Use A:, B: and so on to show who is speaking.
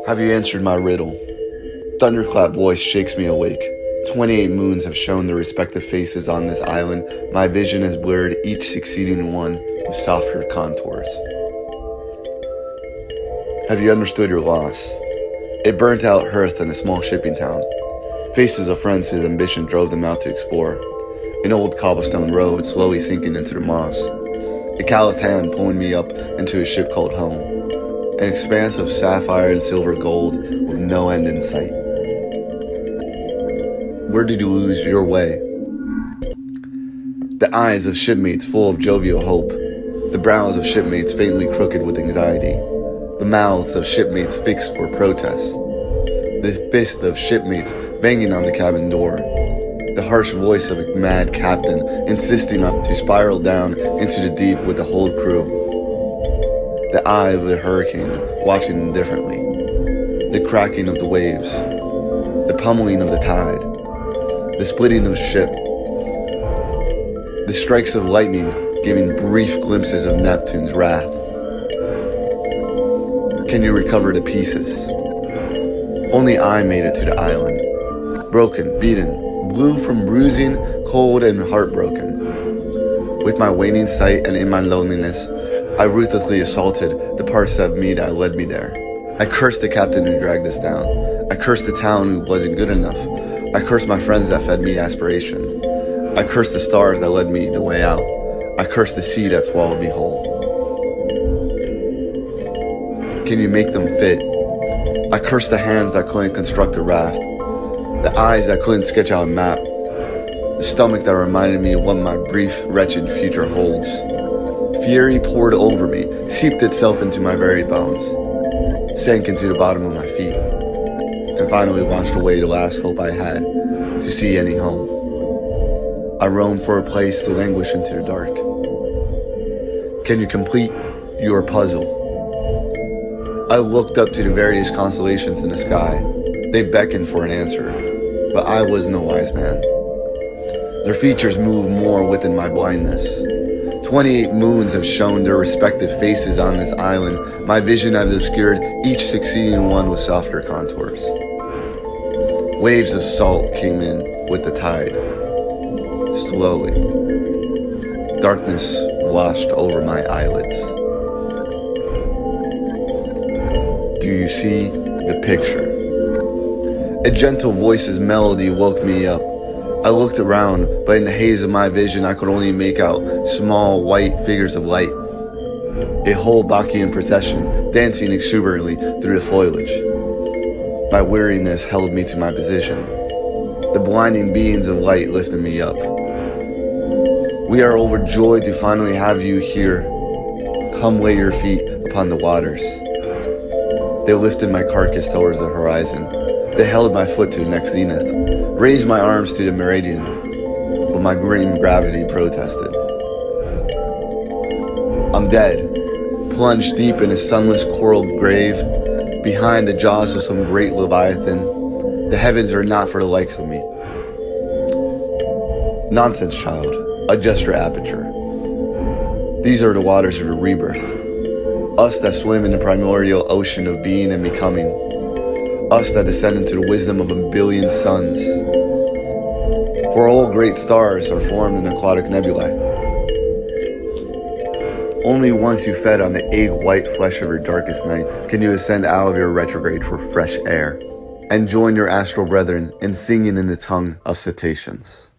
A: Have you answered my riddle? Thunderclap voice shakes me awake. 28 moons have shown their respective faces on this island. My vision has blurred each succeeding one with softer contours. Have you understood your loss? A burnt-out hearth in a small shipping town. Faces of friends whose ambition drove them out to explore. An old cobblestone road slowly sinking into the moss. A calloused hand pulling me up into a ship called home. An expanse of sapphire and silver gold with no end in sight. Where did you lose your way? The eyes of shipmates full of jovial hope. The brows of shipmates faintly crooked with anxiety. The mouths of shipmates fixed for protest. The fist of shipmates banging on the cabin door. The harsh voice of a mad captain insisting to spiral down into the deep with the whole crew. The eye of the hurricane watching indifferently. The cracking of the waves. The pummeling of the tide. The splitting of the ship. The strikes of lightning giving brief glimpses of Neptune's wrath. Can you recover the pieces? Only I made it to the island. Broken, beaten, blue from bruising, cold and heartbroken. With my waning sight and in my loneliness, I ruthlessly assaulted the parts of me that led me there. I cursed the captain who dragged us down. I cursed the town who wasn't good enough. I cursed my friends that fed me aspiration. I cursed the stars that led me the way out. I cursed the sea that swallowed me whole. Can you make them fit? I cursed the hands that couldn't construct a raft. The eyes that couldn't sketch out a map. The stomach that reminded me of what my brief, wretched future holds. Fury poured over me, seeped itself into my very bones, sank into the bottom of my feet, and finally washed away the last hope I had to see any home. I roamed for a place to languish into the dark. Can you complete your puzzle? I looked up to the various constellations in the sky. They beckoned for an answer, but I was no wise man. Their features moved more within my blindness. 28 moons have shown their respective faces on this island. My vision has obscured each succeeding one with softer contours. Waves of salt came in with the tide. Slowly, darkness washed over my eyelids. Do you see the picture? A gentle voice's melody woke me up. I looked around, but in the haze of my vision, I could only make out small white figures of light. A whole Bacchian procession, dancing exuberantly through the foliage. My weariness held me to my position. The blinding beams of light lifted me up. We are overjoyed to finally have you here. Come lay your feet upon the waters. They lifted my carcass towards the horizon. They held my foot to the next zenith, raised my arms to the meridian, but my grim gravity protested. I'm dead, plunged deep in a sunless coral grave, behind the jaws of some great leviathan. The heavens are not for the likes of me. Nonsense, child. Adjust your aperture. These are the waters of your rebirth. Us that swim in the primordial ocean of being and becoming. Us that descend into the wisdom of a billion suns. For all great stars are formed in aquatic nebulae. Only once you fed on the egg-white flesh of your darkest night can you ascend out of your retrograde for fresh air and join your astral brethren in singing in the tongue of cetaceans.